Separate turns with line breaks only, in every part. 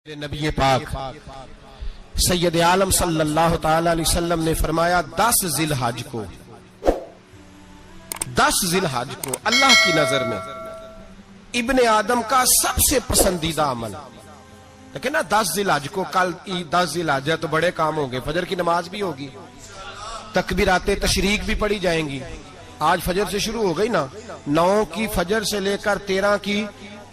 نبی پاک سید عالم صلی اللہ تعالی علیہ وسلم نے فرمایا 10 ذی الحج کو اللہ کی نظر میں ابن آدم کا سب سے پسندیدہ عمل. لیکن نا 10 ذی الحج کو کل 10 ذی الحج ہے تو بڑے کام ہوں گے. فجر کی نماز بھی ہوگی, تکبیرات تشریق بھی پڑھی جائیں گی. آج فجر سے شروع ہو گئی نا, 9 کی فجر سے لے کر 13 کی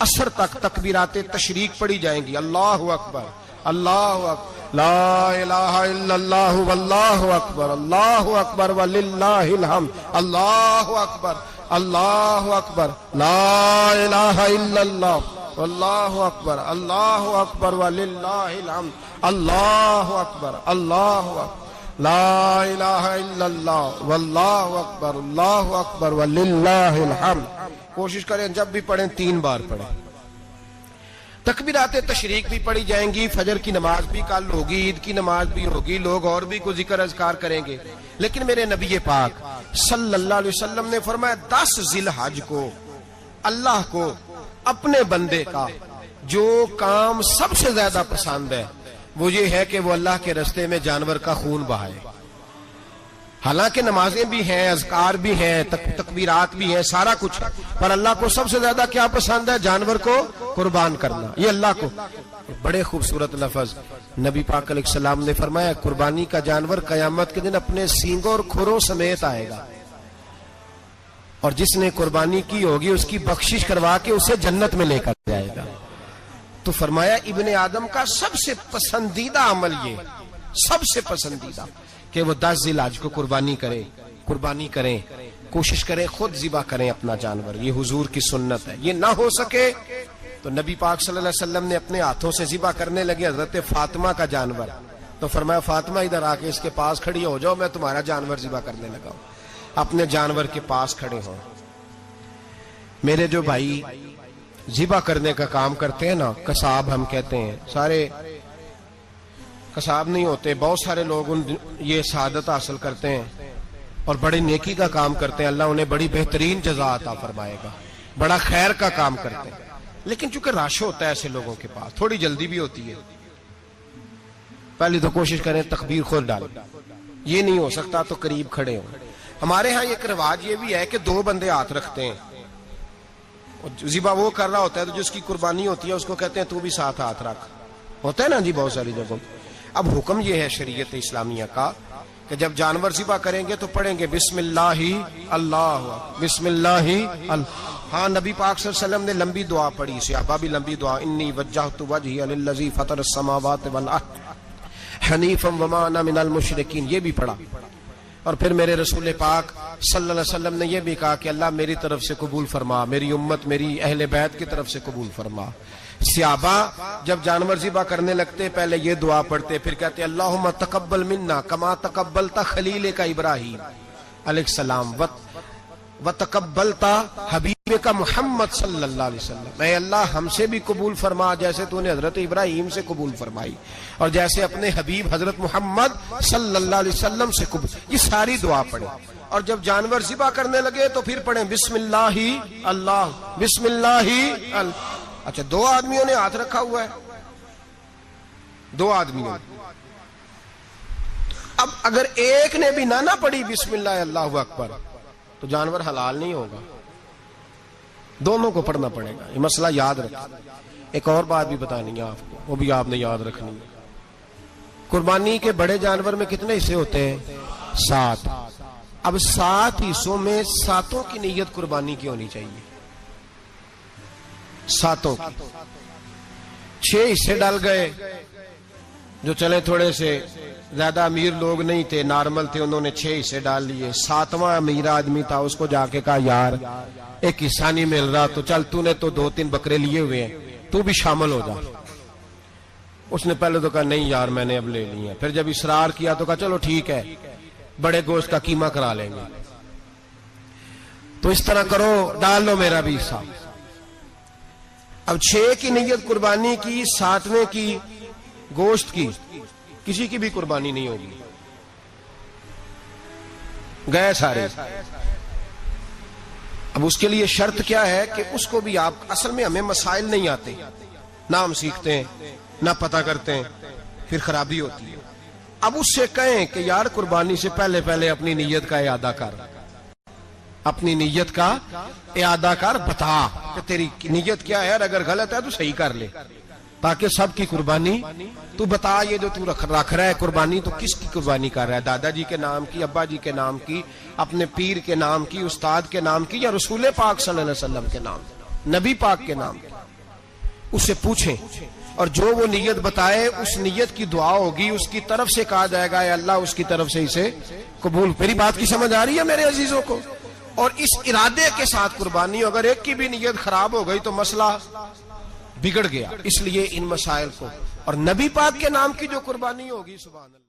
عصر تک تکبیرات تشریق پڑھی جائیں گی. اللہ اکبر, اللہ اکبر, لا الہ الا اللہ واللہ اکبر, اللہ اکبر وللہ الحمد, اللہ اکبر, اللہ اکبر, لا الہ الا اللہ واللہ اکبر, اللہ اکبر وللہ الحمد, اللہ اکبر, اللہ اکبر, لا الہ الا اللہ واللہ اکبر, اللہ اکبر وللہ الحمد. کوشش کریں جب بھی پڑھیں 3 بار پڑھیں. تکبیرات تشریق بھی پڑھی جائیں گی, فجر کی نماز بھی کل ہوگی, عید کی نماز بھی ہوگی, لوگ اور بھی کوئی ذکر اذکار کریں گے. لیکن میرے نبی پاک صلی اللہ علیہ وسلم نے فرمایا 10 ذی الحج کو اللہ کو اپنے بندے کا جو کام سب سے زیادہ پسند ہے وہ یہ ہے کہ وہ اللہ کے راستے میں جانور کا خون بہائے. حالانکہ نمازیں بھی ہیں, اذکار بھی ہیں, تکبیرات بھی ہیں, سارا کچھ ہے, پر اللہ کو سب سے زیادہ کیا پسند ہے؟ جانور کو قربان کرنا. یہ اللہ کو بڑے خوبصورت لفظ نبی پاک علیہ السلام نے فرمایا, قربانی کا جانور قیامت کے دن اپنے سینگوں اور کھروں سمیت آئے گا, اور جس نے قربانی کی ہوگی اس کی بخشش کروا کے اسے جنت میں لے کر جائے گا. تو فرمایا ابن آدم کا سب سے پسندیدہ عمل یہ, سب سے پسندیدہ, کہ وہ 10 ذی الحج کو قربانی کریں, کوشش کریں خود ذبح کریں اپنا جانور. یہ حضور کی سنت ہے. یہ نہ ہو سکے تو نبی پاک صلی اللہ علیہ وسلم نے اپنے ہاتھوں سے ذبح کرنے لگے حضرت فاطمہ کا جانور. تو فرمایا فاطمہ ادھر آ کے اس کے پاس کھڑی ہو جاؤ, میں تمہارا جانور ذبح کرنے لگا ہوں. اپنے جانور کے پاس کھڑے ہوں. میرے جو بھائی ذبح کرنے کا کام کرتے ہیں نا, قصاب ہم کہتے ہیں, سارے قصاب نہیں ہوتے, بہت سارے لوگ یہ سعادت حاصل کرتے ہیں اور بڑی نیکی کا کام کرتے ہیں. اللہ انہیں بڑی بہترین جزا عطا فرمائے گا, بڑا خیر کا کام کرتے ہیں. لیکن چونکہ رش ہوتا ہے ایسے لوگوں کے پاس, تھوڑی جلدی بھی ہوتی ہے. پہلی تو کوشش کریں تکبیر خود ڈالیں, یہ نہیں ہو سکتا تو قریب کھڑے ہوں. ہمارے ہاں ایک رواج یہ بھی ہے کہ 2 بندے ہاتھ رکھتے ہیں, ذبح وہ کر رہا ہوتا ہے تو جس کی قربانی ہوتی ہے اس کو کہتے ہیں تو بھی ساتھ ہاتھ رکھ. ہوتا ہے نا جی بہت ساری جگہوں. اب حکم یہ ہے شریعت اسلامیہ کا کہ جب جانور ذبح کریں گے تو پڑھیں گے بسم اللہ اللہ, بسم اللہ اللہ. ہاں نبی پاک صلی اللہ علیہ وسلم نے لمبی دعا پڑھی, صحابہ بھی لمبی دعا, انی وجہت وجہی للذی فطر السماوات والارض حنیفا وما انا من المشرکین, یہ بھی پڑھا. اور پھر میرے رسول پاک صلی اللہ علیہ وسلم نے یہ بھی کہا کہ اللہ میری طرف سے قبول فرما, میری امت میری اہل بیت کی طرف سے قبول فرما. صحابہ جب جانور ذبح کرنے لگتے پہلے یہ دعا پڑھتے, پھر کہتے اللہم تقبل منا کما تقبلتا خلیل کا ابراہیم علیہ السلام وتقبلتا حبیب کا محمد صلی اللہ علیہ وسلم, اے اللہ ہم سے بھی قبول فرما جیسے تو نے حضرت ابراہیم سے قبول فرمائی اور جیسے اپنے حبیب حضرت محمد صلی اللہ علیہ وسلم سے قبول. یہ ساری دعا پڑھیں. اور جب جانور ذبح کرنے لگے تو پھر پڑھیں بسم اللہ اللہ, بسم اللہ اللہ. اچھا 2 آدمیوں نے ہاتھ رکھا ہوا ہے, 2 آدمیوں. اب اگر ایک نے بھی نہ پڑھی بسم اللہ اللہ اکبر تو جانور حلال نہیں ہوگا, دونوں کو پڑھنا پڑے گا. یہ مسئلہ یاد رکھیں. ایک اور بات بھی بتانی ہے آپ کو, وہ بھی آپ نے یاد رکھنی ہے. قربانی کے بڑے جانور میں کتنے حصے ہوتے ہیں؟ 7. اب 7 حصوں میں 7 کی نیت قربانی کی ہونی چاہیے. 7 کی 6 حصے ڈال گئے, جو چلے تھوڑے سے زیادہ امیر لوگ نہیں تھے, نارمل تھے, انہوں نے 6 حصے ڈال لیے. 7واں امیر آدمی تھا, اس کو جا کے کہا یار ایک حصہ نہیں مل رہا تو چل تو نے تو 2-3 بکرے لیے ہوئے ہیں, تو بھی شامل ہو جا. اس نے پہلے تو کہا نہیں یار میں نے اب لے لی ہیں. پھر جب اصرار کیا تو کہا چلو ٹھیک ہے بڑے گوشت کا قیمہ کرا لیں گے. تو اس طرح کرو, ڈال لو میرا بھی حصہ. اب 6 کی نیت قربانی کی, 7ویں کی گوشت کی, کسی کی بھی قربانی نہیں ہوگی, گئے سارے. اب اس کے لیے شرط کیا ہے کہ اس کو بھی آپ, اصل میں ہمیں مسائل نہیں آتے, نہ ہم سیکھتے ہیں, نہ پتہ کرتے ہیں، پھر خرابی ہوتی ہے۔ اب اس سے کہیں کہ یار قربانی سے پہلے پہلے اپنی نیت کا اعادہ کر، اپنی نیت کا اعادہ کر، بتا کہ تیری نیت کیا ہے، اور اگر غلط ہے تو صحیح کر لے، تاکہ سب کی قربانی تو بتا۔ یہ جو تو رکھ رہا ہے قربانی، تو کس کی قربانی کر رہا ہے؟ دادا جی کے نام کی، ابا جی کے نام کی، اپنے پیر کے نام کی، استاد کے نام کی، یا رسول پاک صلی اللہ علیہ وسلم کے نام، نبی پاک کے نام کی؟ اس سے پوچھیں، اور جو وہ نیت بتائے اس نیت کی دعا ہوگی، اس کی طرف سے کہا جائے گا اے اللہ اس کی طرف سے اسے قبول۔ میری بات کی سمجھ آ رہی ہے میرے عزیزوں کو؟ اور اس ارادے کے ساتھ قربانی، اگر ایک کی بھی نیت خراب ہو گئی تو مسئلہ بگڑ گیا۔ اس لیے ان مسائل کو، اور نبی پاک کے نام کی جو قربانی ہوگی، سبحان اللہ۔